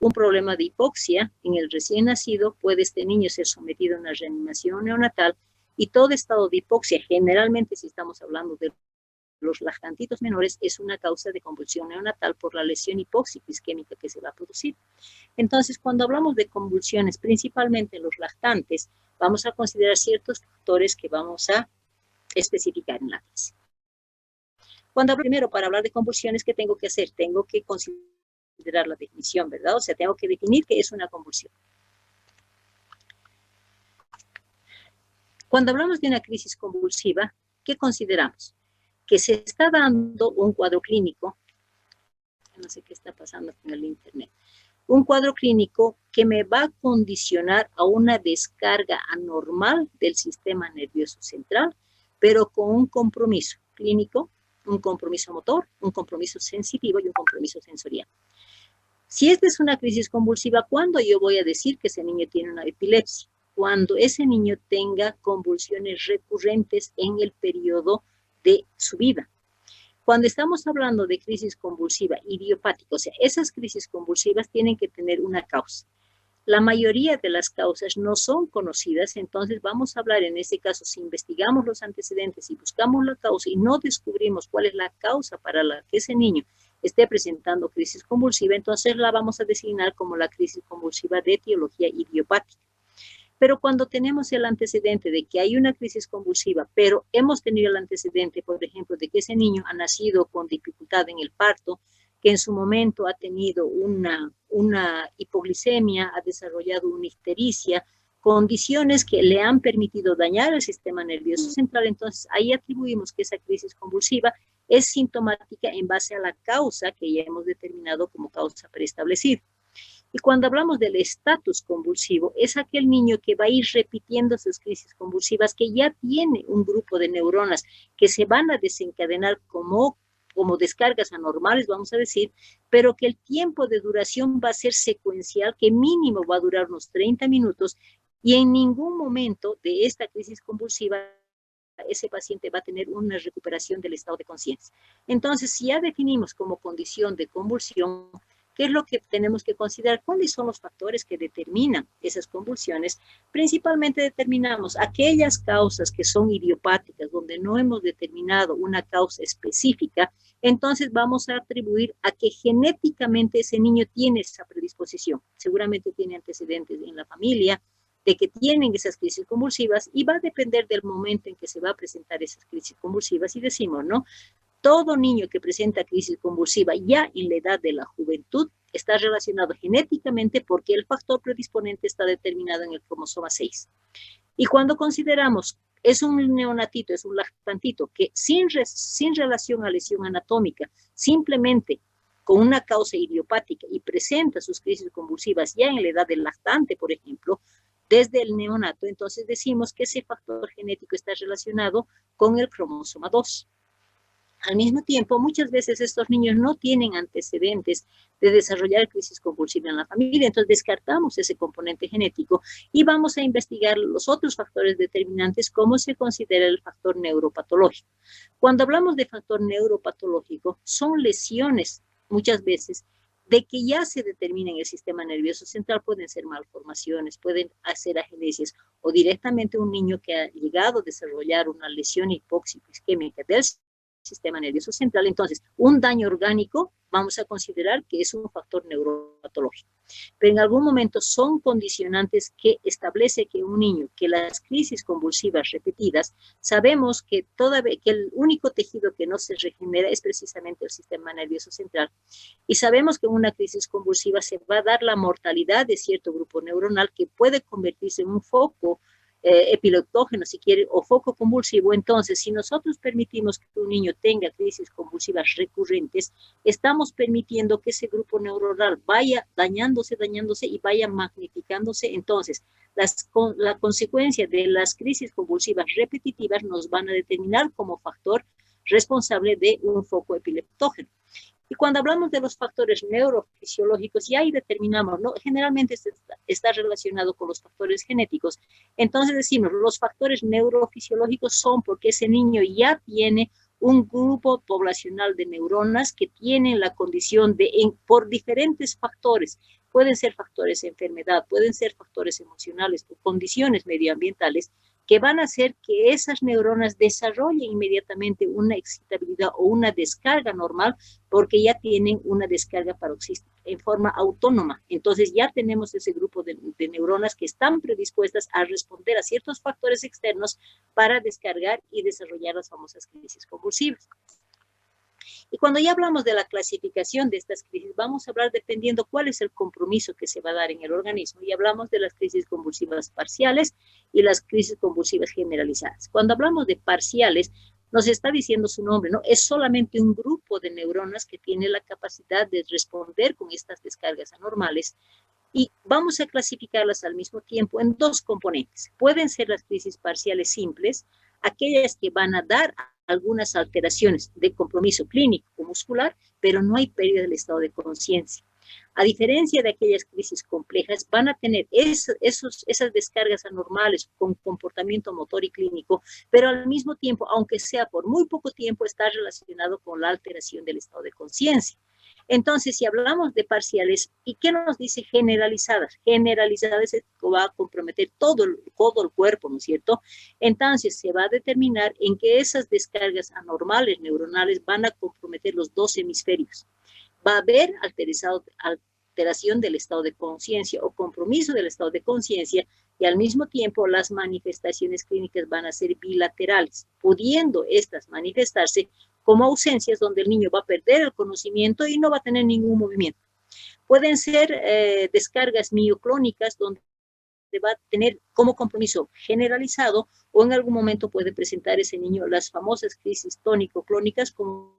un problema de hipoxia en el recién nacido, puede este niño ser sometido a una reanimación neonatal y todo estado de hipoxia, generalmente si estamos hablando de los lactantitos menores, es una causa de convulsión neonatal por la lesión hipóxico isquémica que se va a producir. Entonces, cuando hablamos de convulsiones, principalmente en los lactantes, vamos a considerar ciertos factores que vamos a especificar en la clase. Cuando primero, para hablar de convulsiones, ¿qué tengo que hacer? Tengo que considerar la definición, ¿verdad? O sea, tengo que definir qué es una convulsión. Cuando hablamos de una crisis convulsiva, ¿qué consideramos? Que se está dando un cuadro clínico, no sé qué está pasando con el internet, un cuadro clínico que me va a condicionar a una descarga anormal del sistema nervioso central, pero con un compromiso clínico, un compromiso motor, un compromiso sensitivo y un compromiso sensorial. Si esta es una crisis convulsiva, ¿cuándo yo voy a decir que ese niño tiene una epilepsia? Cuando ese niño tenga convulsiones recurrentes en el periodo de su vida. Cuando estamos hablando de crisis convulsiva idiopática, o sea, esas crisis convulsivas tienen que tener una causa. La mayoría de las causas no son conocidas, entonces vamos a hablar en este caso, si investigamos los antecedentes y buscamos la causa y no descubrimos cuál es la causa para la que ese niño esté presentando crisis convulsiva, entonces la vamos a designar como la crisis convulsiva de etiología idiopática. Pero cuando tenemos el antecedente de que hay una crisis convulsiva, pero hemos tenido el antecedente, por ejemplo, de que ese niño ha nacido con dificultad en el parto, que en su momento ha tenido una hipoglicemia, ha desarrollado una ictericia, condiciones que le han permitido dañar el sistema nervioso central, entonces ahí atribuimos que esa crisis convulsiva es sintomática en base a la causa que ya hemos determinado como causa preestablecida. Y cuando hablamos del estatus convulsivo, es aquel niño que va a ir repitiendo sus crisis convulsivas, que ya tiene un grupo de neuronas que se van a desencadenar como descargas anormales, vamos a decir, pero que el tiempo de duración va a ser secuencial, que mínimo va a durar unos 30 minutos, y en ningún momento de esta crisis convulsiva ese paciente va a tener una recuperación del estado de conciencia. Entonces, si ya definimos como condición de convulsión, ¿qué es lo que tenemos que considerar? ¿Cuáles son los factores que determinan esas convulsiones? Principalmente determinamos aquellas causas que son idiopáticas, donde no hemos determinado una causa específica, entonces vamos a atribuir a que genéticamente ese niño tiene esa predisposición. Seguramente tiene antecedentes en la familia de que tienen esas crisis convulsivas y va a depender del momento en que se va a presentar esas crisis convulsivas y decimos, ¿no? Todo niño que presenta crisis convulsiva ya en la edad de la juventud está relacionado genéticamente porque el factor predisponente está determinado en el cromosoma 6. Y cuando consideramos, es un neonatito, es un lactantito que sin relación a lesión anatómica, simplemente con una causa idiopática y presenta sus crisis convulsivas ya en la edad del lactante, por ejemplo, desde el neonato, entonces decimos que ese factor genético está relacionado con el cromosoma 2. Al mismo tiempo, muchas veces estos niños no tienen antecedentes de desarrollar crisis convulsiva en la familia, entonces descartamos ese componente genético y vamos a investigar los otros factores determinantes, como se considera el factor neuropatológico. Cuando hablamos de factor neuropatológico, son lesiones muchas veces de que ya se determina en el sistema nervioso central, pueden ser malformaciones, pueden hacer agenesias, o directamente un niño que ha llegado a desarrollar una lesión hipóxico isquémica del sistema nervioso central, entonces un daño orgánico vamos a considerar que es un factor neuropatológico. Pero en algún momento son condicionantes que establece que un niño, que las crisis convulsivas repetidas, sabemos que el único tejido que no se regenera es precisamente el sistema nervioso central. Y sabemos que en una crisis convulsiva se va a dar la mortalidad de cierto grupo neuronal que puede convertirse en un foco epileptógeno, si quiere, o foco convulsivo. Entonces, si nosotros permitimos que un niño tenga crisis convulsivas recurrentes, estamos permitiendo que ese grupo neuronal vaya dañándose y vaya magnificándose. Entonces, la consecuencia de las crisis convulsivas repetitivas nos van a determinar como factor responsable de un foco epileptógeno. Y cuando hablamos de los factores neurofisiológicos, ya ahí determinamos, ¿no? Generalmente está relacionado con los factores genéticos. Entonces decimos, los factores neurofisiológicos son porque ese niño ya tiene un grupo poblacional de neuronas que tienen la condición de, por diferentes factores, pueden ser factores de enfermedad, pueden ser factores emocionales o condiciones medioambientales que van a hacer que esas neuronas desarrollen inmediatamente una excitabilidad o una descarga normal porque ya tienen una descarga paroxística en forma autónoma. Entonces ya tenemos ese grupo de neuronas que están predispuestas a responder a ciertos factores externos para descargar y desarrollar las famosas crisis convulsivas. Y cuando ya hablamos de la clasificación de estas crisis, vamos a hablar dependiendo cuál es el compromiso que se va a dar en el organismo. Y hablamos de las crisis convulsivas parciales y las crisis convulsivas generalizadas. Cuando hablamos de parciales, nos está diciendo su nombre, ¿no? Es solamente un grupo de neuronas que tiene la capacidad de responder con estas descargas anormales. Y vamos a clasificarlas al mismo tiempo en dos componentes. Pueden ser las crisis parciales simples, aquellas que van a dar algunas alteraciones de compromiso clínico o muscular, pero no hay pérdida del estado de conciencia. A diferencia de aquellas crisis complejas, van a tener esas descargas anormales con comportamiento motor y clínico, pero al mismo tiempo, aunque sea por muy poco tiempo, está relacionado con la alteración del estado de conciencia. Entonces, si hablamos de parciales, ¿y qué nos dice generalizadas? Generalizadas va a comprometer todo el cuerpo, ¿no es cierto? Entonces, se va a determinar en que esas descargas anormales neuronales van a comprometer los dos hemisferios. Va a haber alteración del estado de conciencia o compromiso del estado de conciencia y al mismo tiempo las manifestaciones clínicas van a ser bilaterales, pudiendo estas manifestarse como ausencias donde el niño va a perder el conocimiento y no va a tener ningún movimiento. Pueden ser descargas mioclónicas donde va a tener como compromiso generalizado o en algún momento puede presentar ese niño las famosas crisis tónico-clónicas como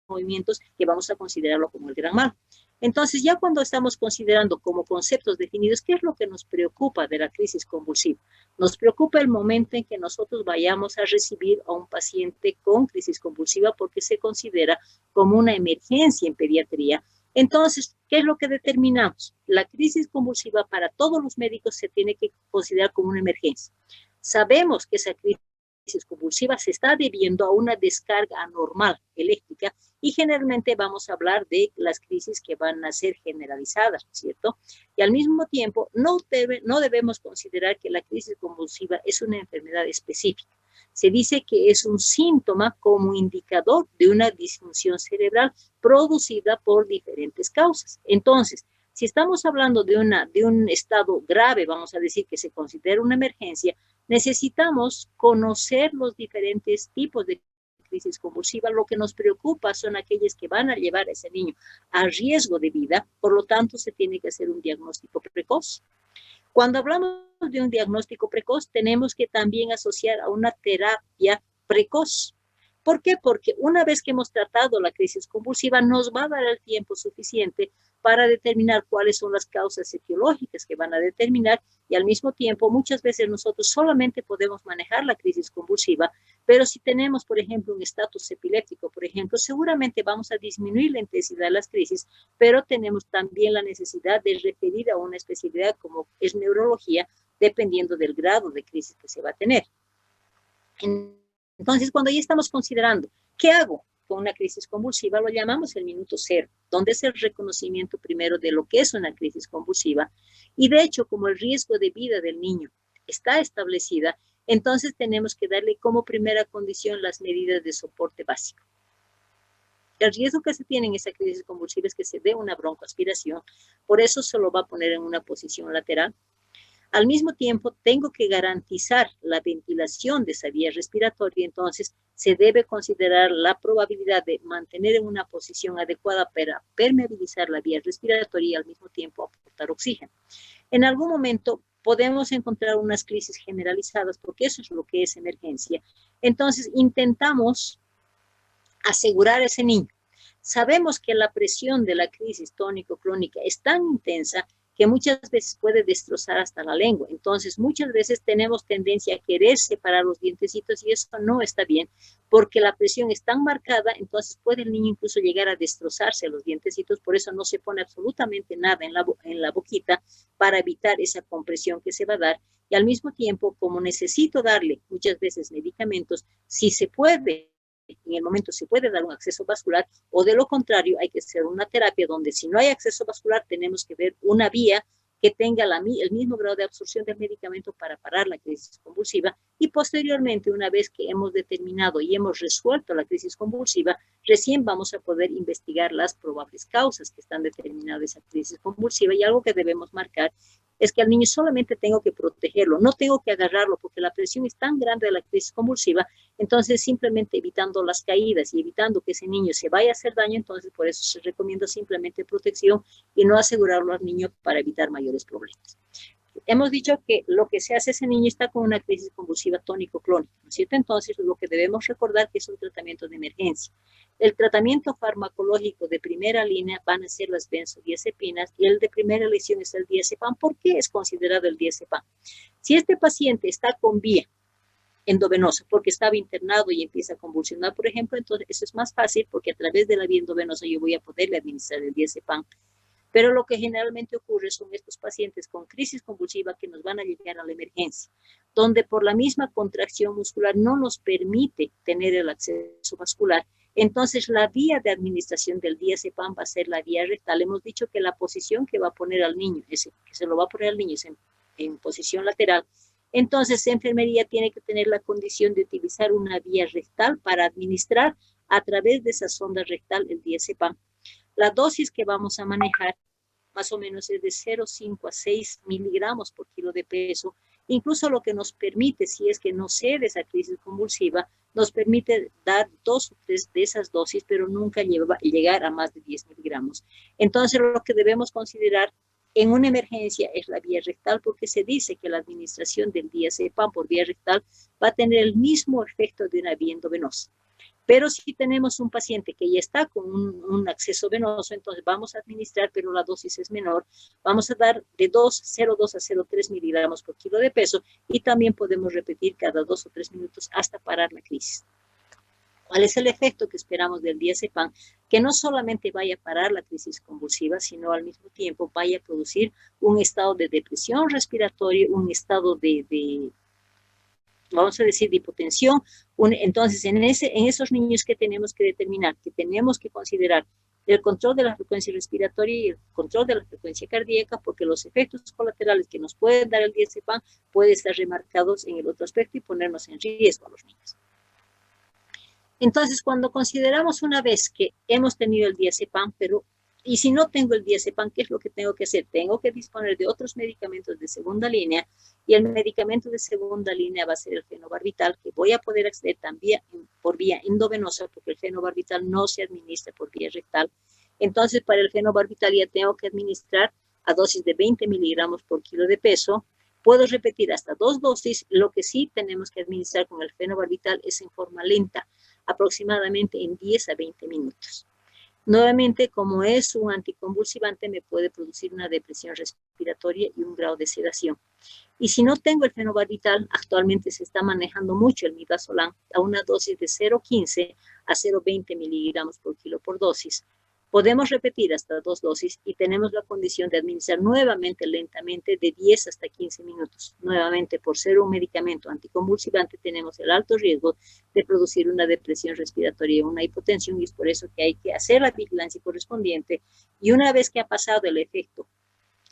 movimientos que vamos a considerarlo como el gran mal. Entonces, ya cuando estamos considerando como conceptos definidos, ¿qué es lo que nos preocupa de la crisis convulsiva? Nos preocupa el momento en que nosotros vayamos a recibir a un paciente con crisis convulsiva porque se considera como una emergencia en pediatría. Entonces, ¿qué es lo que determinamos? La crisis convulsiva para todos los médicos se tiene que considerar como una emergencia. Sabemos que esa crisis convulsiva se está debiendo a una descarga anormal eléctrica y generalmente vamos a hablar de las crisis que van a ser generalizadas, ¿cierto? Y al mismo tiempo no debemos considerar que la crisis convulsiva es una enfermedad específica. Se dice que es un síntoma como indicador de una disfunción cerebral producida por diferentes causas. Entonces, si estamos hablando de un estado grave, vamos a decir que se considera una emergencia, necesitamos conocer los diferentes tipos de crisis convulsiva. Lo que nos preocupa son aquellas que van a llevar a ese niño a riesgo de vida, por lo tanto se tiene que hacer un diagnóstico precoz. Cuando hablamos de un diagnóstico precoz, tenemos que también asociar a una terapia precoz. ¿Por qué? Porque una vez que hemos tratado la crisis convulsiva, nos va a dar el tiempo suficiente para determinar cuáles son las causas etiológicas que van a determinar y al mismo tiempo muchas veces nosotros solamente podemos manejar la crisis convulsiva, pero si tenemos, por ejemplo, un estatus epiléptico, por ejemplo, seguramente vamos a disminuir la intensidad de las crisis, pero tenemos también la necesidad de referir a una especialidad como es neurología, dependiendo del grado de crisis que se va a tener. Entonces, cuando ya estamos considerando, ¿qué hago con una crisis convulsiva? Lo llamamos el minuto cero, donde es el reconocimiento primero de lo que es una crisis convulsiva. Y de hecho, como el riesgo de vida del niño está establecida, entonces tenemos que darle como primera condición las medidas de soporte básico. El riesgo que se tiene en esa crisis convulsiva es que se dé una broncoaspiración, por eso se lo va a poner en una posición lateral. Al mismo tiempo, tengo que garantizar la ventilación de esa vía respiratoria, entonces se debe considerar la probabilidad de mantener en una posición adecuada para permeabilizar la vía respiratoria y al mismo tiempo aportar oxígeno. En algún momento podemos encontrar unas crisis generalizadas porque eso es lo que es emergencia. Entonces intentamos asegurar a ese niño. Sabemos que la presión de la crisis tónico-clónica es tan intensa que muchas veces puede destrozar hasta la lengua. Entonces, muchas veces tenemos tendencia a querer separar los dientecitos y eso no está bien, porque la presión es tan marcada, entonces puede el niño incluso llegar a destrozarse los dientecitos, por eso no se pone absolutamente nada en la boquita para evitar esa compresión que se va a dar. Y al mismo tiempo, como necesito darle muchas veces medicamentos, si se puede en el momento se puede dar un acceso vascular, o de lo contrario hay que hacer una terapia donde si no hay acceso vascular tenemos que ver una vía que tenga el mismo grado de absorción del medicamento para parar la crisis convulsiva, y posteriormente, una vez que hemos determinado y hemos resuelto la crisis convulsiva, recién vamos a poder investigar las probables causas que están determinando esa crisis convulsiva. Y algo que debemos marcar es que al niño solamente tengo que protegerlo, no tengo que agarrarlo porque la presión es tan grande de la crisis convulsiva. Entonces simplemente evitando las caídas y evitando que ese niño se vaya a hacer daño, entonces por eso se recomienda simplemente protección y no asegurarlo al niño para evitar mayores problemas. Hemos dicho que lo que se hace, ese niño está con una crisis convulsiva tónico-clónica, ¿no es cierto? Entonces lo que debemos recordar que es un tratamiento de emergencia. El tratamiento farmacológico de primera línea van a ser las benzodiazepinas, y el de primera elección es el diazepam. ¿Por qué es considerado el diazepam? Si este paciente está con vía endovenosa porque estaba internado y empieza a convulsionar, por ejemplo, entonces eso es más fácil porque a través de la vía endovenosa yo voy a poderle administrar el diazepam. Pero lo que generalmente ocurre son estos pacientes con crisis convulsiva que nos van a llegar a la emergencia, donde por la misma contracción muscular no nos permite tener el acceso vascular. Entonces la vía de administración del diazepam va a ser la vía rectal. Hemos dicho que la posición que va a poner al niño, que se lo va a poner al niño es en posición lateral. Entonces enfermería tiene que tener la condición de utilizar una vía rectal para administrar a través de esa sonda rectal el diazepam. La dosis que vamos a manejar más o menos es de 0,5 a 6 miligramos por kilo de peso. Incluso lo que nos permite, si es que no cede esa crisis convulsiva, nos permite dar 2 o 3 de esas dosis, pero nunca llegar a más de 10 miligramos. Entonces lo que debemos considerar en una emergencia es la vía rectal, porque se dice que la administración del diazepam por vía rectal va a tener el mismo efecto de una vía endovenosa. Pero si tenemos un paciente que ya está con un acceso venoso, entonces vamos a administrar, pero la dosis es menor. Vamos a dar de 0,2 a 0,3 miligramos por kilo de peso, y también podemos repetir cada 2 o 3 minutos hasta parar la crisis. ¿Cuál es el efecto que esperamos del diazepam? Que no solamente vaya a parar la crisis convulsiva, sino al mismo tiempo vaya a producir un estado de depresión respiratoria, un estado vamos a decir, de hipotensión. Entonces, en esos niños que tenemos que determinar, que tenemos que considerar el control de la frecuencia respiratoria y el control de la frecuencia cardíaca, porque los efectos colaterales que nos pueden dar el diazepam pueden estar remarcados en el otro aspecto y ponernos en riesgo a los niños. Entonces, cuando consideramos una vez que hemos tenido el diazepam, y si no tengo el diazepam, ¿qué es lo que tengo que hacer? Tengo que disponer de otros medicamentos de segunda línea, y el medicamento de segunda línea va a ser el fenobarbital, que voy a poder acceder también por vía endovenosa, porque el fenobarbital no se administra por vía rectal. Entonces, para el fenobarbital ya tengo que administrar a dosis de 20 miligramos por kilo de peso. Puedo repetir hasta 2 dosis. Lo que sí tenemos que administrar con el fenobarbital es en forma lenta, aproximadamente en 10 a 20 minutos. Nuevamente, como es un anticonvulsivante, me puede producir una depresión respiratoria y un grado de sedación. Y si no tengo el fenobarbital, actualmente se está manejando mucho el midazolam a una dosis de 0,15 a 0,20 miligramos por kilo por dosis. Podemos repetir hasta 2 dosis y tenemos la condición de administrar nuevamente lentamente de 10 hasta 15 minutos. Nuevamente, por ser un medicamento anticonvulsivante, tenemos el alto riesgo de producir una depresión respiratoria y una hipotensión, y es por eso que hay que hacer la vigilancia correspondiente. Y una vez que ha pasado el efecto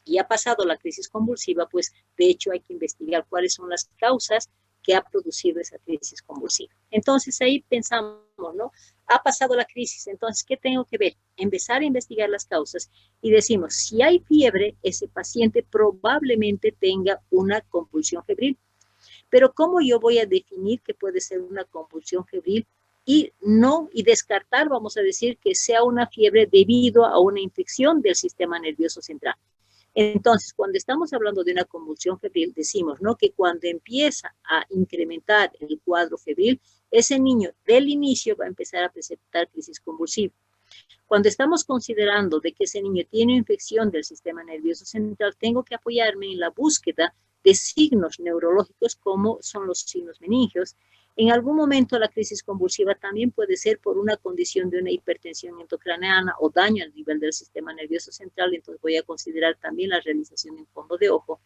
y ha pasado la crisis convulsiva, pues de hecho hay que investigar cuáles son las causas que ha producido esa crisis convulsiva. Entonces ahí pensamos, ¿no? Ha pasado la crisis, entonces, ¿qué tengo que ver? Empezar a investigar las causas y decimos, si hay fiebre, ese paciente probablemente tenga una convulsión febril. Pero ¿cómo yo voy a definir que puede ser una convulsión febril y descartar, vamos a decir, que sea una fiebre debido a una infección del sistema nervioso central? Entonces, cuando estamos hablando de una convulsión febril, decimos, ¿no?, que cuando empieza a incrementar el cuadro febril, ese niño del inicio va a empezar a presentar crisis convulsiva. Cuando estamos considerando de que ese niño tiene infección del sistema nervioso central, tengo que apoyarme en la búsqueda de signos neurológicos como son los signos meningios. En algún momento la crisis convulsiva también puede ser por una condición de una hipertensión intracraneana o daño al nivel del sistema nervioso central, entonces voy a considerar también la realización en fondo de ojo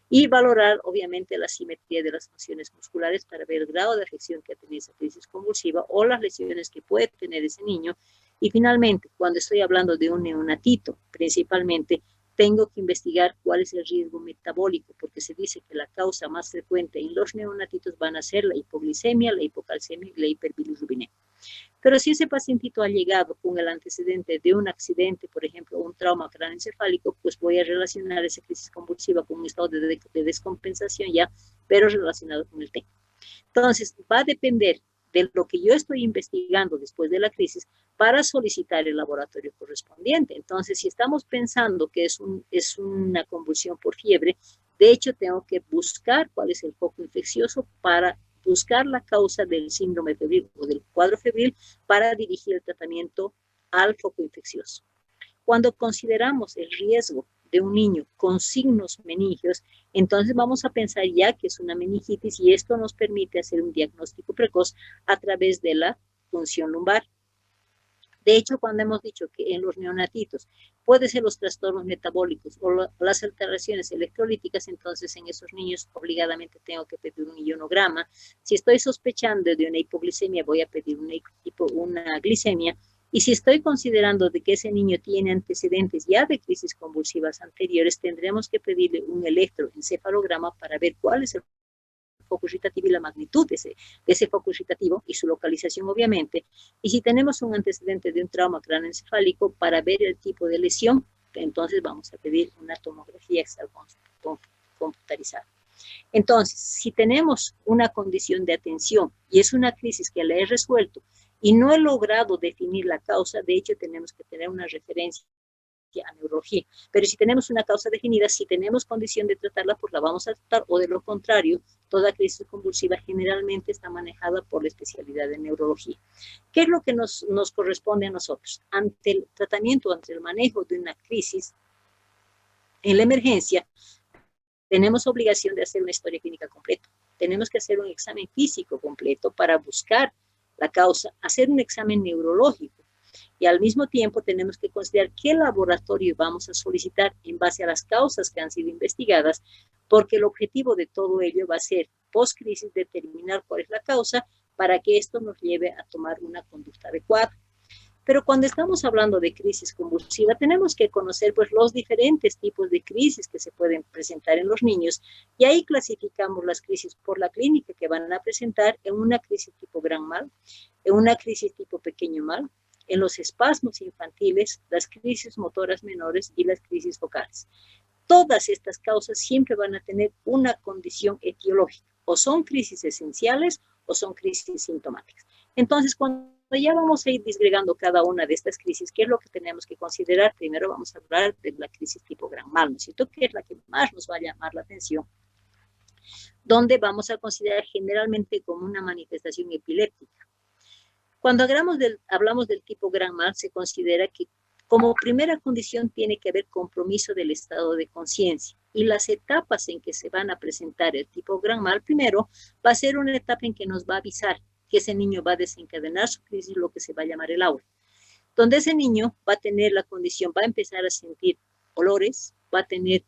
y valorar obviamente la simetría de las funciones musculares para ver el grado de afección que ha tenido esa crisis convulsiva o las lesiones que puede tener ese niño. Y finalmente, cuando estoy hablando de un neonatito, principalmente, tengo que investigar cuál es el riesgo metabólico, porque se dice que la causa más frecuente en los neonatitos van a ser la hipoglicemia, la hipocalcemia y la hiperbilirrubinemia. Pero si ese pacientito ha llegado con el antecedente de un accidente, por ejemplo, un trauma craneoencefálico, pues voy a relacionar esa crisis convulsiva con un estado de descompensación ya, pero relacionado con el TEC. Entonces, va a depender de lo que yo estoy investigando después de la crisis para solicitar el laboratorio correspondiente. Entonces, si estamos pensando que es una convulsión por fiebre, de hecho, tengo que buscar cuál es el foco infeccioso para buscar la causa del síndrome febril o del cuadro febril para dirigir el tratamiento al foco infeccioso. Cuando consideramos el riesgo de un niño con signos meningios, entonces vamos a pensar ya que es una meningitis y esto nos permite hacer un diagnóstico precoz a través de la punción lumbar. De hecho, cuando hemos dicho que en los neonatitos puede ser los trastornos metabólicos o las alteraciones electrolíticas, entonces en esos niños obligadamente tengo que pedir un ionograma. Si estoy sospechando de una hipoglicemia, voy a pedir una glicemia. Y si estoy considerando de que ese niño tiene antecedentes ya de crisis convulsivas anteriores, tendremos que pedirle un electroencefalograma para ver cuál es el foco irritativo y la magnitud de ese foco irritativo y su localización, obviamente. Y si tenemos un antecedente de un trauma craneoencefálico, para ver el tipo de lesión, entonces vamos a pedir una tomografía computarizada. Entonces, si tenemos una condición de atención y es una crisis que la he resuelto y no he logrado definir la causa, de hecho tenemos que tener una referencia a neurología. Pero si tenemos una causa definida, si tenemos condición de tratarla, pues la vamos a tratar, o de lo contrario, toda crisis convulsiva generalmente está manejada por la especialidad de neurología. ¿Qué es lo que nos corresponde a nosotros? Ante el tratamiento, ante el manejo de una crisis en la emergencia, tenemos obligación de hacer una historia clínica completa. Tenemos que hacer un examen físico completo para buscar la causa, hacer un examen neurológico. Y al mismo tiempo tenemos que considerar qué laboratorio vamos a solicitar en base a las causas que han sido investigadas, porque el objetivo de todo ello va a ser, post-crisis, determinar cuál es la causa para que esto nos lleve a tomar una conducta adecuada. Pero cuando estamos hablando de crisis convulsiva, tenemos que conocer pues, los diferentes tipos de crisis que se pueden presentar en los niños, y ahí clasificamos las crisis por la clínica que van a presentar en una crisis tipo gran mal, en una crisis tipo pequeño mal, en los espasmos infantiles, las crisis motoras menores y las crisis focales. Todas estas causas siempre van a tener una condición etiológica, o son crisis esenciales o son crisis sintomáticas. Entonces, cuando ya vamos a ir disgregando cada una de estas crisis, ¿qué es lo que tenemos que considerar? Primero vamos a hablar de la crisis tipo gran mal, ¿no es cierto? Que es la que más nos va a llamar la atención, donde vamos a considerar generalmente como una manifestación epiléptica. Cuando hablamos del tipo gran mal, se considera que como primera condición tiene que haber compromiso del estado de conciencia. Y las etapas en que se van a presentar el tipo gran mal, primero va a ser una etapa en que nos va a avisar que ese niño va a desencadenar su crisis, lo que se va a llamar el aura. Donde ese niño va a tener la condición, va a empezar a sentir olores, va a tener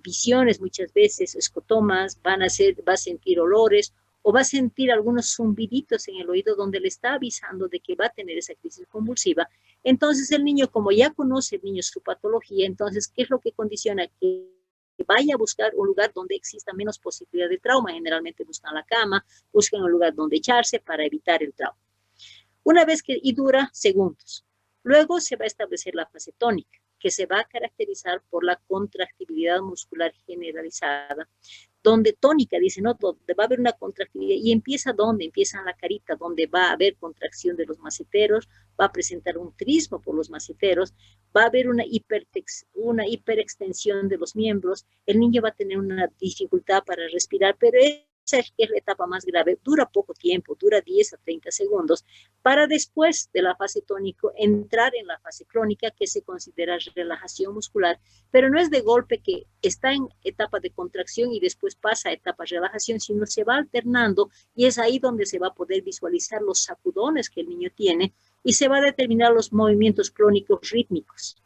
visiones muchas veces, escotomas, va a sentir olores, o va a sentir algunos zumbiditos en el oído donde le está avisando de que va a tener esa crisis convulsiva. Entonces el niño, como ya conoce el niño su patología, entonces, ¿qué es lo que condiciona? Que vaya a buscar un lugar donde exista menos posibilidad de trauma. Generalmente buscan la cama, buscan un lugar donde echarse para evitar el trauma. Una vez que, y dura segundos. Luego se va a establecer la fase tónica, que se va a caracterizar por la contractibilidad muscular generalizada, donde tónica, dice, no, donde va a haber una contractibilidad, y empieza donde, empieza en la carita, donde va a haber contracción de los maceteros, va a presentar un trismo por los maceteros, va a haber una hiperextensión de los miembros, el niño va a tener una dificultad para respirar, pero que es la etapa más grave, dura poco tiempo, dura 10 a 30 segundos, para después de la fase tónico entrar en la fase crónica, que se considera relajación muscular, pero no es de golpe que está en etapa de contracción y después pasa a etapa de relajación, sino se va alternando y es ahí donde se va a poder visualizar los sacudones que el niño tiene y se va a determinar los movimientos clónicos rítmicos.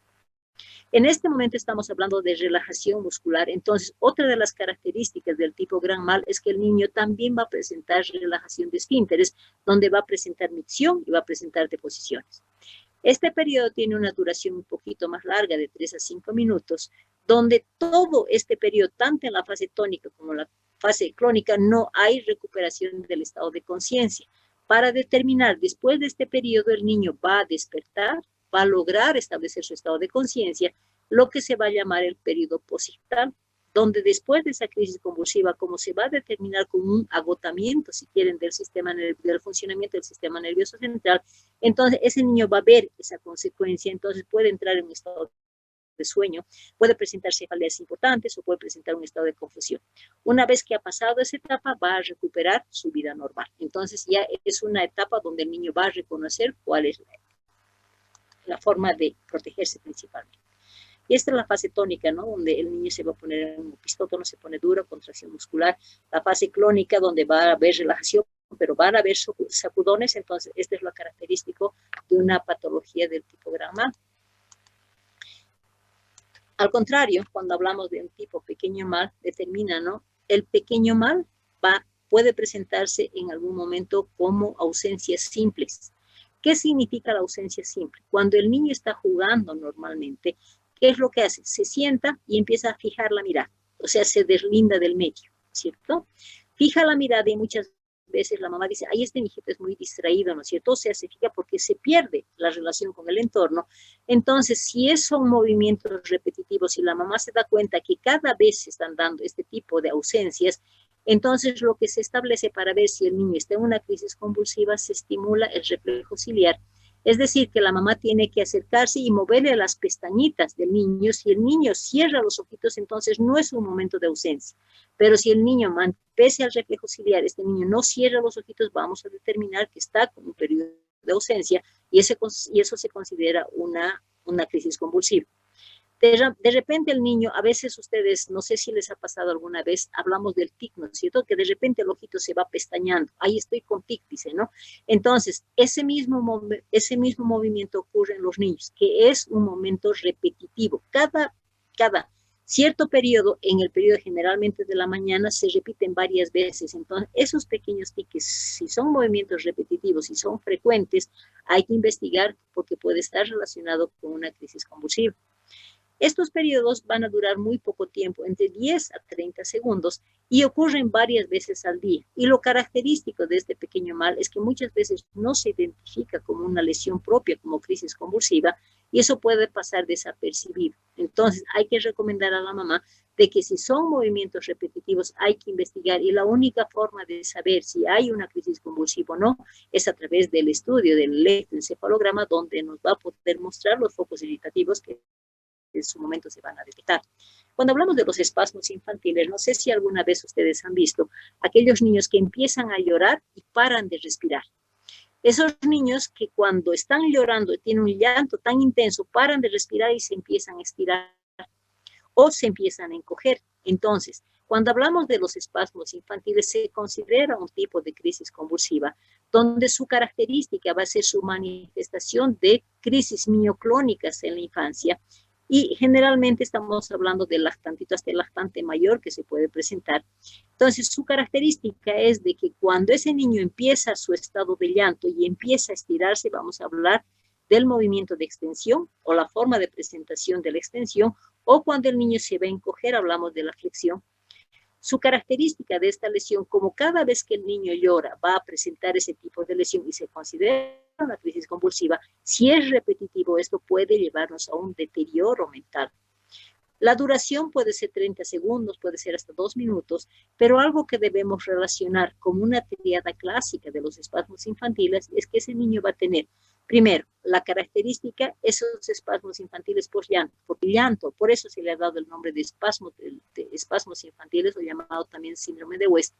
En este momento estamos hablando de relajación muscular. Entonces, otra de las características del tipo gran mal es que el niño también va a presentar relajación de esfínteres, donde va a presentar micción y va a presentar deposiciones. Este periodo tiene una duración un poquito más larga, de 3 a 5 minutos, donde todo este periodo, tanto en la fase tónica como en la fase clónica, no hay recuperación del estado de conciencia. Para determinar, después de este periodo, el niño va a despertar, va a lograr establecer su estado de conciencia, lo que se va a llamar el periodo posictal, donde después de esa crisis convulsiva, como se va a determinar como un agotamiento, si quieren, del funcionamiento del sistema nervioso central, entonces ese niño va a ver esa consecuencia, entonces puede entrar en un estado de sueño, puede presentar cefaleas importantes o puede presentar un estado de confusión. Una vez que ha pasado esa etapa, va a recuperar su vida normal. Entonces ya es una etapa donde el niño va a reconocer cuál es la forma de protegerse principalmente. Y esta es la fase tónica, ¿no? Donde el niño se va a poner en un pistótono, se pone duro, contracción muscular. La fase clónica, donde va a haber relajación, pero van a haber sacudones. Entonces, este es lo característico de una patología del tipo gran mal. Al contrario, cuando hablamos de un tipo pequeño mal, determina, ¿no? El pequeño mal puede presentarse en algún momento como ausencias simples. ¿Qué significa la ausencia simple? Cuando el niño está jugando normalmente, ¿qué es lo que hace? Se sienta y empieza a fijar la mirada, o sea, se deslinda del medio, ¿cierto? Fija la mirada y muchas veces la mamá dice, ay, este hijito es muy distraído, ¿no es cierto? O sea, se fija porque se pierde la relación con el entorno. Entonces, si son movimientos repetitivos y la mamá se da cuenta que cada vez se están dando este tipo de ausencias, entonces lo que se establece para ver si el niño está en una crisis convulsiva, se estimula el reflejo ciliar. Es decir, que la mamá tiene que acercarse y moverle las pestañitas del niño. Si el niño cierra los ojitos, entonces no es un momento de ausencia. Pero si el niño, pese al reflejo ciliar, este niño no cierra los ojitos, vamos a determinar que está con un periodo de ausencia y eso se considera una crisis convulsiva. De repente el niño, a veces ustedes, no sé si les ha pasado alguna vez, hablamos del tic, ¿no es cierto? Que de repente el ojito se va pestañando. Ahí estoy con tic, dice, ¿no? Entonces, ese mismo movimiento ocurre en los niños, que es un momento repetitivo. Cada cierto periodo, en el periodo generalmente de la mañana, se repiten varias veces. Entonces, esos pequeños tics, si son movimientos repetitivos, si son frecuentes, hay que investigar porque puede estar relacionado con una crisis convulsiva. Estos periodos van a durar muy poco tiempo, entre 10 a 30 segundos, y ocurren varias veces al día. Y lo característico de este pequeño mal es que muchas veces no se identifica como una lesión propia, como crisis convulsiva, y eso puede pasar desapercibido. Entonces, hay que recomendar a la mamá de que si son movimientos repetitivos hay que investigar, y la única forma de saber si hay una crisis convulsiva o no es a través del estudio del electroencefalograma, donde nos va a poder mostrar los focos irritativos que en su momento se van a detectar. Cuando hablamos de los espasmos infantiles, no sé si alguna vez ustedes han visto aquellos niños que empiezan a llorar y paran de respirar. Esos niños que cuando están llorando y tienen un llanto tan intenso, paran de respirar y se empiezan a estirar o se empiezan a encoger. Entonces, cuando hablamos de los espasmos infantiles, se considera un tipo de crisis convulsiva, donde su característica va a ser su manifestación de crisis mioclónicas en la infancia. Y generalmente estamos hablando de lactantito hasta el lactante mayor que se puede presentar. Entonces, su característica es de que cuando ese niño empieza su estado de llanto y empieza a estirarse, vamos a hablar del movimiento de extensión o la forma de presentación de la extensión, o cuando el niño se va a encoger, hablamos de la flexión. Su característica de esta lesión, como cada vez que el niño llora va a presentar ese tipo de lesión y se considera una crisis convulsiva, si es repetitivo, esto puede llevarnos a un deterioro mental. La duración puede ser 30 segundos, puede ser hasta 2 minutos, pero algo que debemos relacionar con una triada clásica de los espasmos infantiles es que ese niño va a tener, primero, la característica, esos espasmos infantiles por llanto, por eso se le ha dado el nombre de espasmos infantiles o llamado también síndrome de West.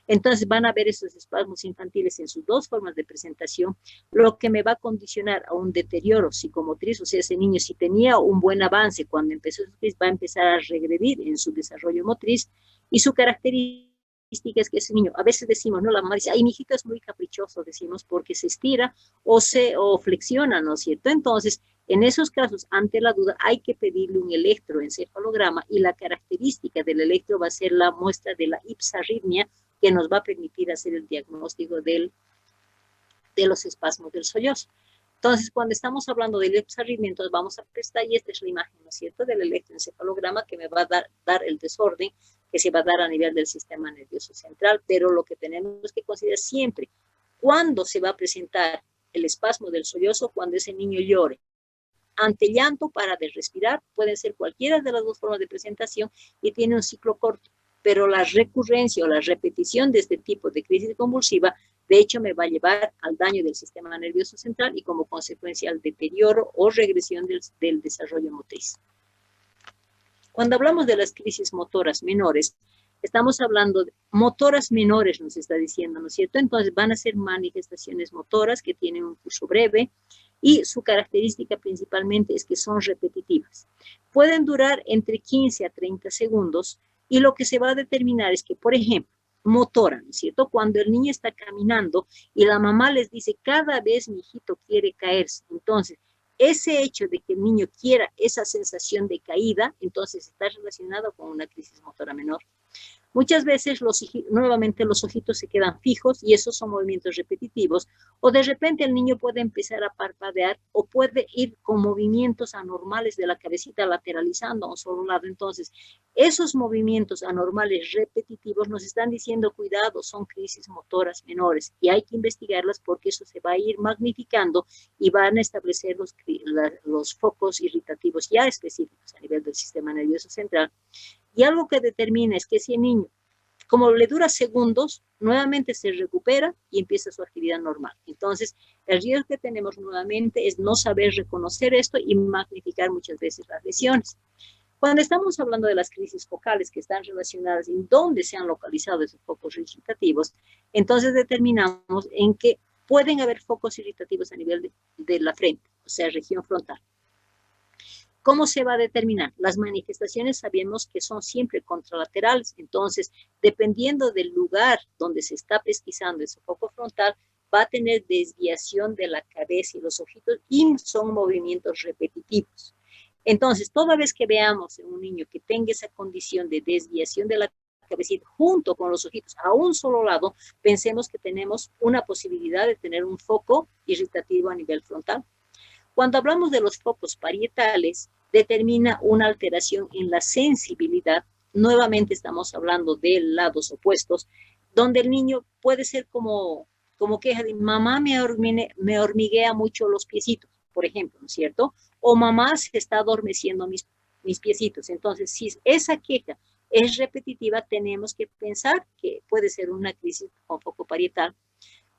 Entonces van a ver esos espasmos infantiles en sus dos formas de presentación, lo que me va a condicionar a un deterioro psicomotriz, o sea, ese niño si tenía un buen avance cuando empezó su crisis, va a empezar a regredir en su desarrollo motriz, y su característica es que ese niño, a veces decimos, ¿no? La mamá dice, ay, mi hijito es muy caprichoso, decimos, porque se estira o flexiona, ¿no es cierto? Entonces, en esos casos, ante la duda, hay que pedirle un electroencefalograma, y la característica del electro va a ser la muestra de la ipsarritmia, que nos va a permitir hacer el diagnóstico de los espasmos del sollozo. Entonces, cuando estamos hablando del ipsarritmia, entonces vamos a prestar, y esta es la imagen, ¿no es cierto?, del electroencefalograma, que me va a dar el desorden que se va a dar a nivel del sistema nervioso central, pero lo que tenemos que considerar siempre, cuando se va a presentar el espasmo del sollozo, cuando ese niño llore. Ante llanto, para de respirar, pueden ser cualquiera de las dos formas de presentación y tiene un ciclo corto, pero la recurrencia o la repetición de este tipo de crisis convulsiva, de hecho, me va a llevar al daño del sistema nervioso central y como consecuencia al deterioro o regresión del desarrollo motriz. Cuando hablamos de las crisis motoras menores, estamos hablando de motoras menores, nos está diciendo, ¿no es cierto? Entonces van a ser manifestaciones motoras que tienen un curso breve, y su característica principalmente es que son repetitivas. Pueden durar entre 15 a 30 segundos, y lo que se va a determinar es que, por ejemplo, motora, ¿no es cierto? Cuando el niño está caminando y la mamá les dice, cada vez mi hijito quiere caerse, entonces, ese hecho de que el niño quiera esa sensación de caída, entonces está relacionado con una crisis motora menor. Muchas veces nuevamente los ojitos se quedan fijos y esos son movimientos repetitivos, o de repente el niño puede empezar a parpadear o puede ir con movimientos anormales de la cabecita lateralizando a un solo lado. Entonces, esos movimientos anormales repetitivos nos están diciendo, cuidado, son crisis motoras menores y hay que investigarlas porque eso se va a ir magnificando y van a establecer los focos irritativos ya específicos a nivel del sistema nervioso central. Y algo que determina es que si el niño, como le dura segundos, nuevamente se recupera y empieza su actividad normal. Entonces, el riesgo que tenemos nuevamente es no saber reconocer esto y magnificar muchas veces las lesiones. Cuando estamos hablando de las crisis focales que están relacionadas en dónde se han localizado esos focos irritativos, entonces determinamos en que pueden haber focos irritativos a nivel de la frente, o sea, región frontal. ¿Cómo se va a determinar? Las manifestaciones sabemos que son siempre contralaterales, entonces, dependiendo del lugar donde se está pesquisando ese foco frontal, va a tener desviación de la cabeza y los ojitos y son movimientos repetitivos. Entonces, toda vez que veamos en un niño que tenga esa condición de desviación de la cabecita junto con los ojitos a un solo lado, pensemos que tenemos una posibilidad de tener un foco irritativo a nivel frontal. Cuando hablamos de los focos parietales, determina una alteración en la sensibilidad. Nuevamente estamos hablando de lados opuestos, donde el niño puede ser como queja de mamá me hormiguea mucho los piecitos, por ejemplo, ¿no es cierto? O mamá se está adormeciendo mis piecitos. Entonces, si esa queja es repetitiva, tenemos que pensar que puede ser una crisis con foco parietal.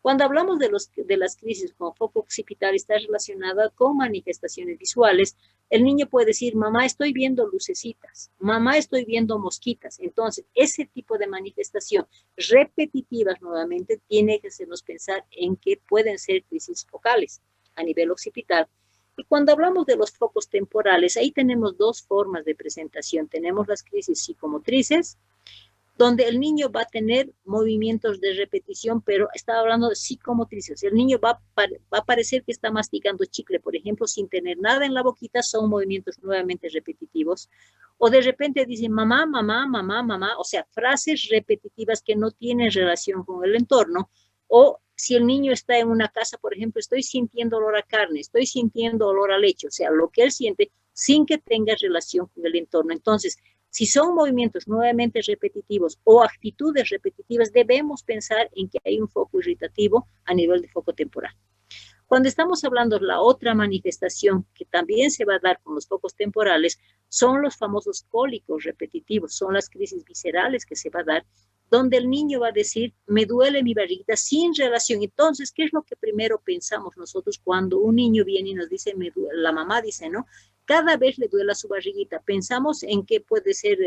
Cuando hablamos de las crisis con foco occipital, está relacionada con manifestaciones visuales. El niño puede decir, mamá, estoy viendo lucecitas, mamá, estoy viendo mosquitas. Entonces, ese tipo de manifestación repetitivas nuevamente tiene que hacernos pensar en que pueden ser crisis focales a nivel occipital. Y cuando hablamos de los focos temporales, ahí tenemos dos formas de presentación. Tenemos las crisis psicomotrices, donde el niño va a tener movimientos de repetición, pero estaba hablando de psicomotrices. El niño va a parecer que está masticando chicle, por ejemplo, sin tener nada en la boquita, son movimientos nuevamente repetitivos. O de repente dice mamá, mamá, mamá, mamá, o sea, frases repetitivas que no tienen relación con el entorno. O si el niño está en una casa, por ejemplo, estoy sintiendo olor a carne, estoy sintiendo olor a leche, o sea, lo que él siente sin que tenga relación con el entorno. Entonces, si son movimientos nuevamente repetitivos o actitudes repetitivas, debemos pensar en que hay un foco irritativo a nivel de foco temporal. Cuando estamos hablando de la otra manifestación que también se va a dar con los focos temporales, son los famosos cólicos repetitivos, son las crisis viscerales que se va a dar, donde el niño va a decir, me duele mi barriguita sin relación. Entonces, ¿qué es lo que primero pensamos nosotros cuando un niño viene y nos dice, la mamá dice, ¿no? Cada vez le duele su barriguita. Pensamos en que puede ser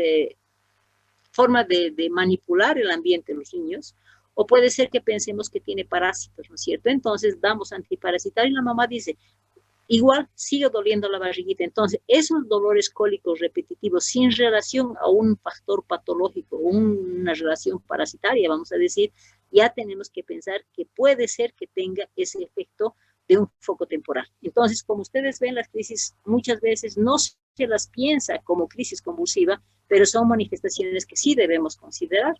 forma de manipular el ambiente de los niños, O puede ser que pensemos que tiene parásitos, ¿no es cierto? Entonces damos antiparasitario y la mamá dice, igual sigue doliendo la barriguita. Entonces, esos dolores cólicos repetitivos sin relación a un factor patológico, una relación parasitaria, vamos a decir, ya tenemos que pensar que puede ser que tenga ese efecto de un foco temporal. Entonces, como ustedes ven, las crisis muchas veces no se las piensa como crisis convulsiva, pero son manifestaciones que sí debemos considerar.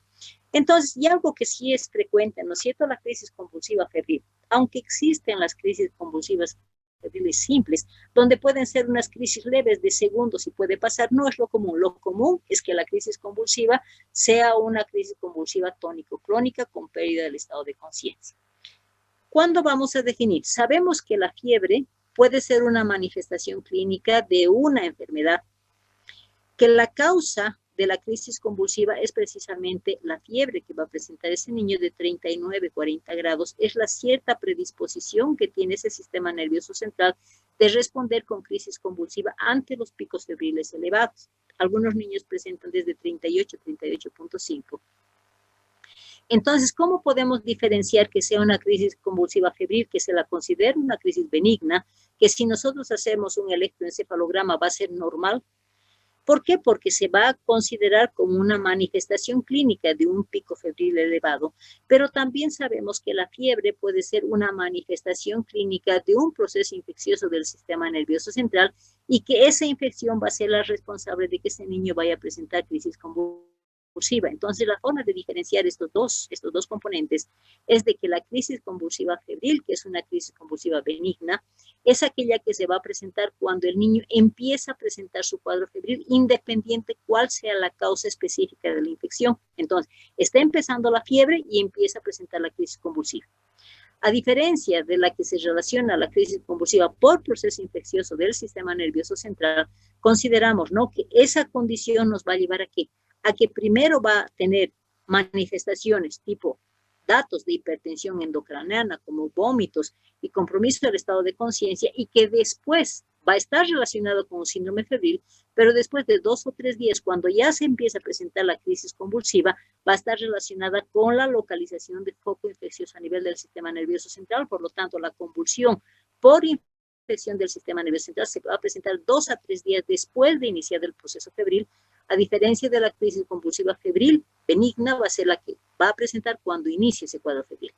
Entonces, y algo que sí es frecuente, ¿no es cierto? La crisis convulsiva febril. Aunque existen las crisis convulsivas febriles simples, donde pueden ser unas crisis leves de segundos y puede pasar, no es lo común. Lo común es que la crisis convulsiva sea una crisis convulsiva tónico-clónica con pérdida del estado de conciencia. ¿Cuándo vamos a definir? Sabemos que la fiebre puede ser una manifestación clínica de una enfermedad, que la causa de la crisis convulsiva es precisamente la fiebre que va a presentar ese niño de 39, 40 grados, es la cierta predisposición que tiene ese sistema nervioso central de responder con crisis convulsiva ante los picos febriles elevados. Algunos niños presentan desde 38, 38.5. Entonces, ¿cómo podemos diferenciar que sea una crisis convulsiva febril, que se la considere una crisis benigna, que si nosotros hacemos un electroencefalograma va a ser normal? ¿Por qué? Porque se va a considerar como una manifestación clínica de un pico febril elevado, pero también sabemos que la fiebre puede ser una manifestación clínica de un proceso infeccioso del sistema nervioso central y que esa infección va a ser la responsable de que ese niño vaya a presentar crisis convulsiva. Entonces, la forma de diferenciar estos dos componentes es de que la crisis convulsiva febril, que es una crisis convulsiva benigna, es aquella que se va a presentar cuando el niño empieza a presentar su cuadro febril, independiente cuál sea la causa específica de la infección. Entonces, está empezando la fiebre y empieza a presentar la crisis convulsiva. A diferencia de la que se relaciona a la crisis convulsiva por proceso infeccioso del sistema nervioso central, consideramos, ¿no?, que esa condición nos va a llevar a que primero va a tener manifestaciones tipo datos de hipertensión endocraniana como vómitos y compromiso del estado de conciencia y que después va a estar relacionado con un síndrome febril, pero después de 2 o 3 días, cuando ya se empieza a presentar la crisis convulsiva, va a estar relacionada con la localización de foco infeccioso a nivel del sistema nervioso central. Por lo tanto, la convulsión por infección del sistema nervioso central se va a presentar 2 a 3 días después de iniciar el proceso febril, a diferencia de la crisis convulsiva febril benigna, va a ser la que va a presentar cuando inicie ese cuadro febril.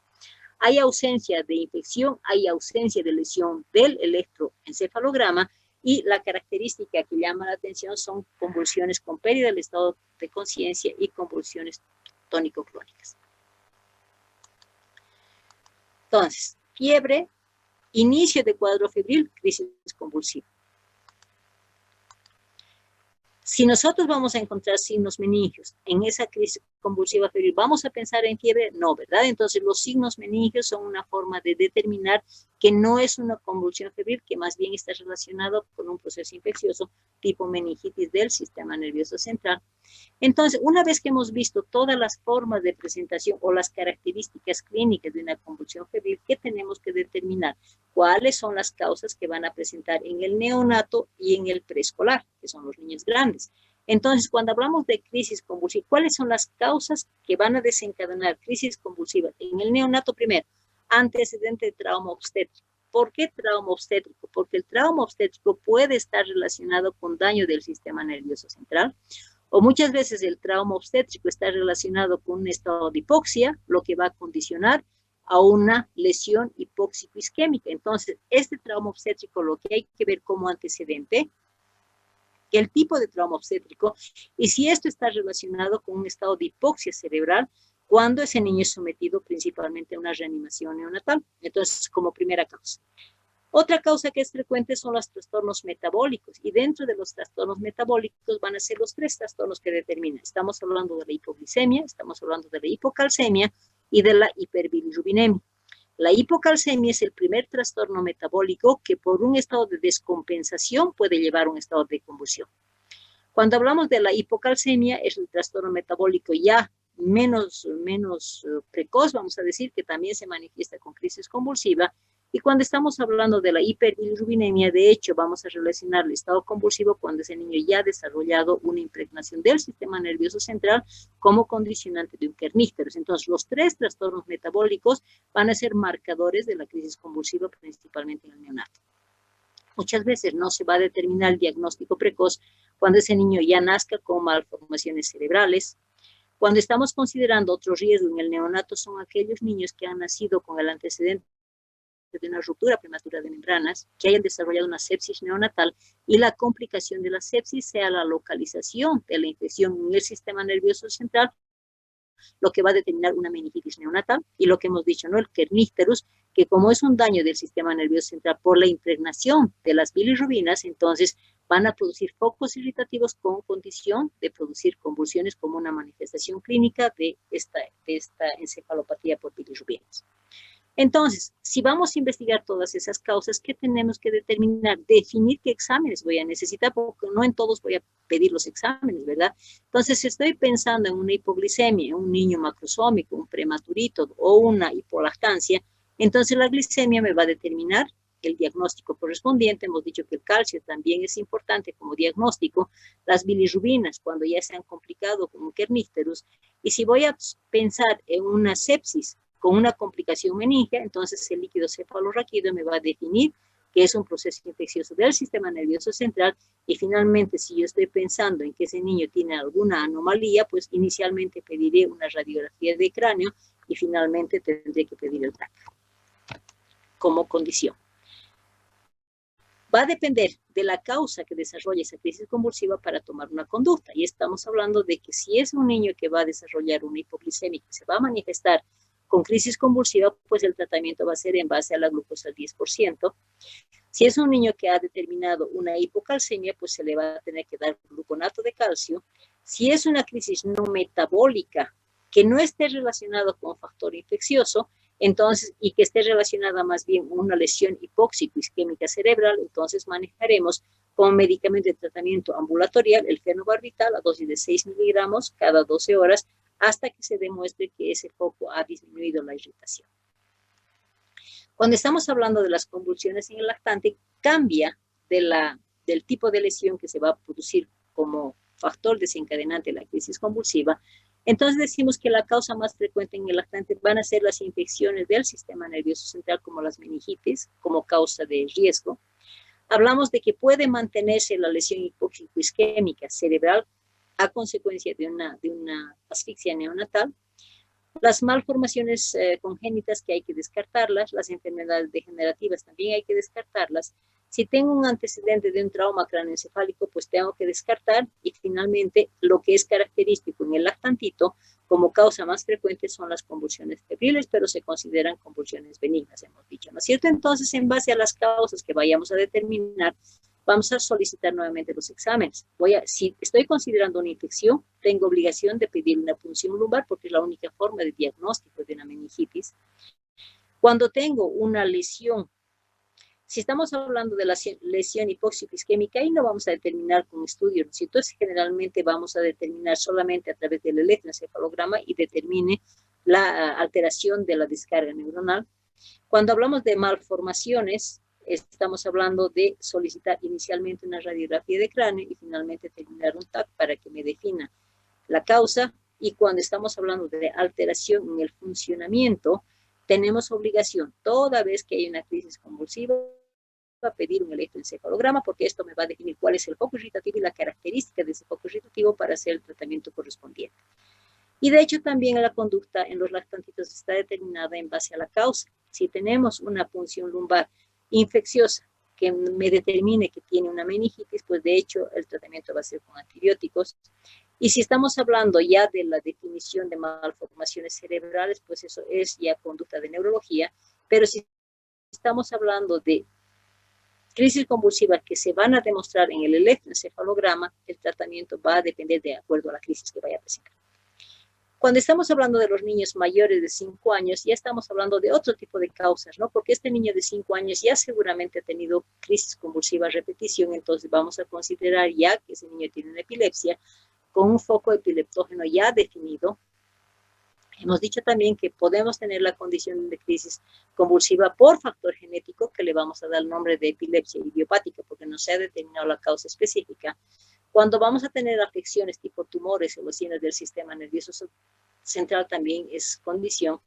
Hay ausencia de infección, hay ausencia de lesión del electroencefalograma y la característica que llama la atención son convulsiones con pérdida del estado de conciencia y convulsiones tónico-clónicas. Entonces, fiebre, inicio de cuadro febril, crisis convulsiva. Si nosotros vamos a encontrar signos meningios en esa crisis convulsiva febril, ¿vamos a pensar en fiebre? No, ¿verdad? Entonces, los signos meningios son una forma de determinar que no es una convulsión febril, que más bien está relacionado con un proceso infeccioso tipo meningitis del sistema nervioso central. Entonces, una vez que hemos visto todas las formas de presentación o las características clínicas de una convulsión febril, ¿qué tenemos que determinar? ¿Cuáles son las causas que van a presentar en el neonato y en el preescolar, que son los niños grandes? Entonces, cuando hablamos de crisis convulsiva, ¿cuáles son las causas que van a desencadenar crisis convulsiva en el neonato? Primero, antecedente de trauma obstétrico. ¿Por qué trauma obstétrico? Porque el trauma obstétrico puede estar relacionado con daño del sistema nervioso central, o muchas veces el trauma obstétrico está relacionado con un estado de hipoxia, lo que va a condicionar a una lesión hipóxico-isquémica. Entonces, este trauma obstétrico, lo que hay que ver como antecedente, el tipo de trauma obstétrico, y si esto está relacionado con un estado de hipoxia cerebral, cuando ese niño es sometido principalmente a una reanimación neonatal. Entonces, como primera causa. Otra causa que es frecuente son los trastornos metabólicos, y dentro de los trastornos metabólicos van a ser los 3 trastornos que determinan. Estamos hablando de la hipoglicemia, estamos hablando de la hipocalcemia y de la hiperbilirrubinemia. La hipocalcemia es el primer trastorno metabólico que por un estado de descompensación puede llevar a un estado de convulsión. Cuando hablamos de la hipocalcemia, es el trastorno metabólico ya menos precoz, vamos a decir, que también se manifiesta con crisis convulsiva, Y cuando estamos hablando de la hiperbilirrubinemia, de hecho, vamos a relacionar el estado convulsivo cuando ese niño ya ha desarrollado una impregnación del sistema nervioso central como condicionante de un kernícteros. Entonces, los tres trastornos metabólicos van a ser marcadores de la crisis convulsiva, principalmente en el neonato. Muchas veces no se va a determinar el diagnóstico precoz cuando ese niño ya nazca con malformaciones cerebrales. Cuando estamos considerando otro riesgo en el neonato son aquellos niños que han nacido con el antecedente de una ruptura prematura de membranas, que hayan desarrollado una sepsis neonatal y la complicación de la sepsis sea la localización de la infección en el sistema nervioso central, lo que va a determinar una meningitis neonatal, y lo que hemos dicho, ¿no? El kernícteros, que como es un daño del sistema nervioso central por la impregnación de las bilirrubinas, entonces van a producir focos irritativos con condición de producir convulsiones como una manifestación clínica de esta encefalopatía por bilirrubinas. Entonces, si vamos a investigar todas esas causas, ¿qué tenemos que determinar? Definir qué exámenes voy a necesitar, porque no en todos voy a pedir los exámenes, ¿verdad? Entonces, si estoy pensando en una hipoglicemia, un niño macrosómico, un prematurito o una hipolactancia, entonces la glicemia me va a determinar el diagnóstico correspondiente. Hemos dicho que el calcio también es importante como diagnóstico, las bilirrubinas cuando ya se han complicado con un kernícteros, y si voy a pensar en una sepsis con una complicación meningea, entonces el líquido cefalorraquídeo me va a definir que es un proceso infeccioso del sistema nervioso central, y finalmente si yo estoy pensando en que ese niño tiene alguna anomalía, pues inicialmente pediré una radiografía de cráneo y finalmente tendré que pedir el TAC como condición. Va a depender de la causa que desarrolle esa crisis convulsiva para tomar una conducta, y estamos hablando de que si es un niño que va a desarrollar una hipoglicemia que se va a manifestar con crisis convulsiva, pues el tratamiento va a ser en base a la glucosa al 10%. Si es un niño que ha determinado una hipocalcemia, pues se le va a tener que dar gluconato de calcio. Si es una crisis no metabólica que no esté relacionado con factor infeccioso, entonces, y que esté relacionada más bien con una lesión hipóxico-isquémica cerebral, entonces manejaremos como medicamento de tratamiento ambulatorial el fenobarbital a dosis de 6 miligramos cada 12 horas, hasta que se demuestre que ese foco ha disminuido la irritación. Cuando estamos hablando de las convulsiones en el lactante, cambia del tipo de lesión que se va a producir como factor desencadenante de la crisis convulsiva. Entonces decimos que la causa más frecuente en el lactante van a ser las infecciones del sistema nervioso central, como las meningitis, como causa de riesgo. Hablamos de que puede mantenerse la lesión hipóxico-isquémica cerebral a consecuencia de una asfixia neonatal, las malformaciones congénitas que hay que descartarlas, las enfermedades degenerativas también hay que descartarlas. Si tengo un antecedente de un trauma cráneoencefálico, pues tengo que descartar, y finalmente lo que es característico en el lactantito como causa más frecuente son las convulsiones febriles, pero se consideran convulsiones benignas, hemos dicho, ¿no es cierto? Entonces, en base a las causas que vayamos a determinar, vamos a solicitar nuevamente los exámenes. Si estoy considerando una infección, tengo obligación de pedir una punción lumbar, porque es la única forma de diagnóstico de una meningitis. Cuando tengo una lesión, si estamos hablando de la lesión hipóxico-isquémica, ahí no vamos a determinar con estudios, ¿no? Entonces generalmente vamos a determinar solamente a través del electroencefalograma y determine la alteración de la descarga neuronal. Cuando hablamos de malformaciones, estamos hablando de solicitar inicialmente una radiografía de cráneo y finalmente terminar un TAC para que me defina la causa. Y cuando estamos hablando de alteración en el funcionamiento, tenemos obligación, toda vez que hay una crisis convulsiva, a pedir un electroencefalograma, porque esto me va a definir cuál es el foco irritativo y la característica de ese foco irritativo para hacer el tratamiento correspondiente. Y de hecho también la conducta en los lactantitos está determinada en base a la causa. Si tenemos una punción lumbar infecciosa que me determine que tiene una meningitis, pues de hecho el tratamiento va a ser con antibióticos. Y si estamos hablando ya de la definición de malformaciones cerebrales, pues eso es ya conducta de neurología. Pero si estamos hablando de crisis convulsivas que se van a demostrar en el electroencefalograma, el tratamiento va a depender de acuerdo a la crisis que vaya a presentar. Cuando estamos hablando de los niños mayores de 5 años, ya estamos hablando de otro tipo de causas, ¿no? Porque este niño de 5 años ya seguramente ha tenido crisis convulsiva a repetición, entonces vamos a considerar ya que ese niño tiene una epilepsia con un foco epileptógeno ya definido. Hemos dicho también que podemos tener la condición de crisis convulsiva por factor genético, que le vamos a dar el nombre de epilepsia idiopática, porque no se ha determinado la causa específica. Cuando vamos a tener afecciones tipo tumores o lesiones del sistema nervioso central también es condición.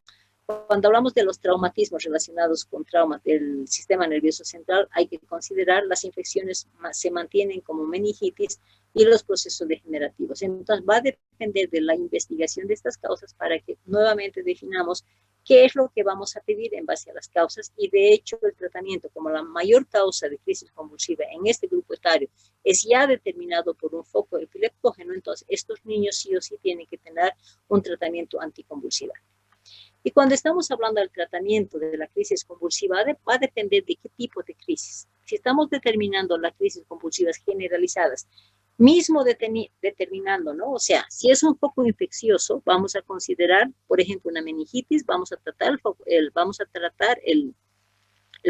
Cuando hablamos de los traumatismos relacionados con traumas del sistema nervioso central, hay que considerar las infecciones se mantienen como meningitis y los procesos degenerativos. Entonces, va a depender de la investigación de estas causas para que nuevamente definamos qué es lo que vamos a pedir en base a las causas, y de hecho el tratamiento como la mayor causa de crisis convulsiva en este grupo etario es ya determinado por un foco epileptógeno. Entonces estos niños sí o sí tienen que tener un tratamiento anticonvulsivante. Y cuando estamos hablando del tratamiento de la crisis convulsiva, va a depender de qué tipo de crisis. Si estamos determinando las crisis convulsivas generalizadas, mismo determinando, ¿no? O sea, si es un foco infeccioso, vamos a considerar, por ejemplo, una meningitis, vamos a tratar el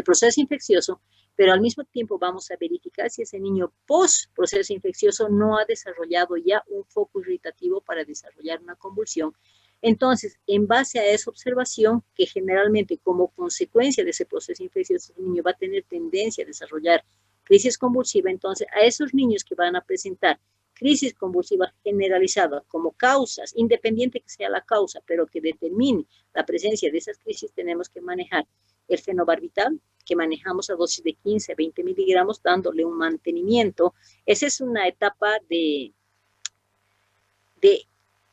proceso infeccioso, pero al mismo tiempo vamos a verificar si ese niño post proceso infeccioso no ha desarrollado ya un foco irritativo para desarrollar una convulsión. Entonces, en base a esa observación, que generalmente como consecuencia de ese proceso infeccioso, el niño va a tener tendencia a desarrollar crisis convulsiva, entonces a esos niños que van a presentar crisis convulsiva generalizada como causas, independiente que sea la causa, pero que determine la presencia de esas crisis, tenemos que manejar el fenobarbital, que manejamos a dosis de 15 a 20 miligramos, dándole un mantenimiento. Esa es una etapa de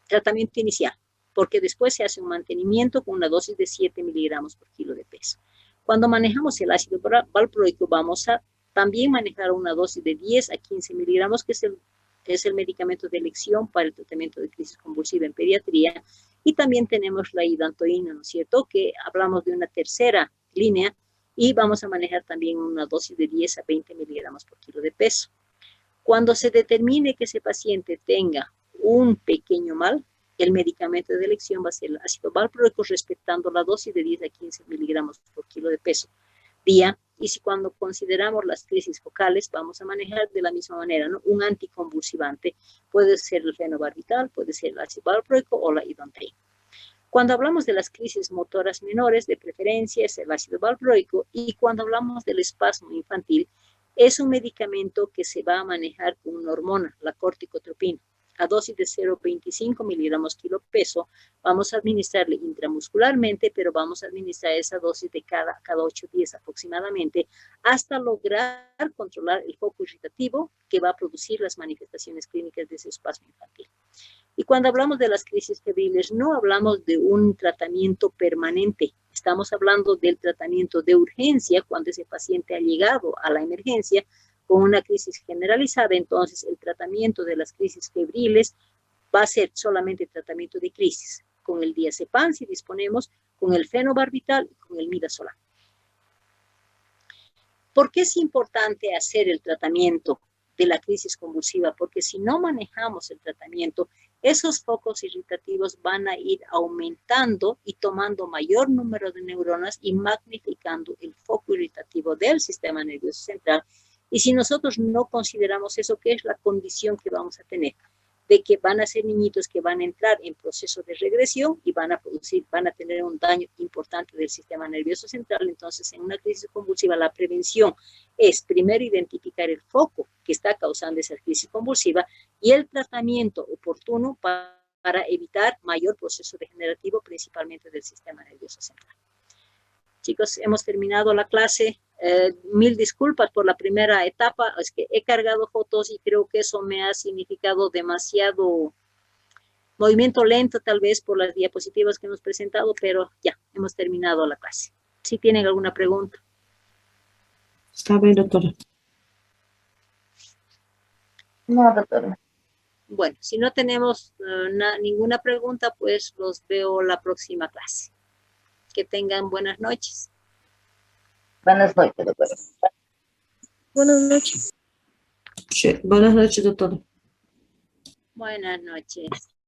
tratamiento inicial, porque después se hace un mantenimiento con una dosis de 7 miligramos por kilo de peso. Cuando manejamos el ácido valproico, vamos a también manejar una dosis de 10 a 15 miligramos, que es el medicamento de elección para el tratamiento de crisis convulsiva en pediatría. Y también tenemos la hidantoína, ¿no es cierto?, que hablamos de una tercera línea, y vamos a manejar también una dosis de 10 a 20 miligramos por kilo de peso. Cuando se determine que ese paciente tenga un pequeño mal, el medicamento de elección va a ser el ácido valproico, respetando la dosis de 10 a 15 miligramos por kilo de peso día. Y si cuando consideramos las crisis focales, vamos a manejar de la misma manera, ¿no? Un anticonvulsivante, puede ser el fenobarbital, puede ser el ácido valproico o la hidantoína. Cuando hablamos de las crisis motoras menores, de preferencia es el ácido valproico, y cuando hablamos del espasmo infantil, es un medicamento que se va a manejar con una hormona, la corticotropina, a dosis de 0,25 miligramos kilo peso. Vamos a administrarle intramuscularmente, pero vamos a administrar esa dosis de cada 8 días aproximadamente, hasta lograr controlar el foco irritativo que va a producir las manifestaciones clínicas de ese espasmo infantil. Y cuando hablamos de las crisis febriles, no hablamos de un tratamiento permanente, estamos hablando del tratamiento de urgencia cuando ese paciente ha llegado a la emergencia con una crisis generalizada. Entonces el tratamiento de las crisis febriles va a ser solamente tratamiento de crisis, con el diazepam si disponemos, con el fenobarbital y con el midazolam. ¿Por qué es importante hacer el tratamiento de la crisis convulsiva? Porque si no manejamos el tratamiento, esos focos irritativos van a ir aumentando y tomando mayor número de neuronas y magnificando el foco irritativo del sistema nervioso central. Y si nosotros no consideramos eso, ¿qué es la condición que vamos a tener? De que van a ser niñitos que van a entrar en proceso de regresión y van a tener un daño importante del sistema nervioso central. Entonces, en una crisis convulsiva, la prevención es primero identificar el foco que está causando esa crisis convulsiva y el tratamiento oportuno para evitar mayor proceso degenerativo, principalmente del sistema nervioso central. Chicos, hemos terminado la clase. Mil disculpas por la primera etapa, es que he cargado fotos y creo que eso me ha significado demasiado movimiento lento, tal vez por las diapositivas que hemos presentado, pero ya, hemos terminado la clase. Si tienen alguna pregunta. Está bien, doctora. No, doctora. Bueno, si no tenemos ninguna pregunta, pues los veo la próxima clase. Que tengan buenas noches. Buenas noches, doctora. Buenas noches. Sí, buenas noches, doctora. Buenas noches.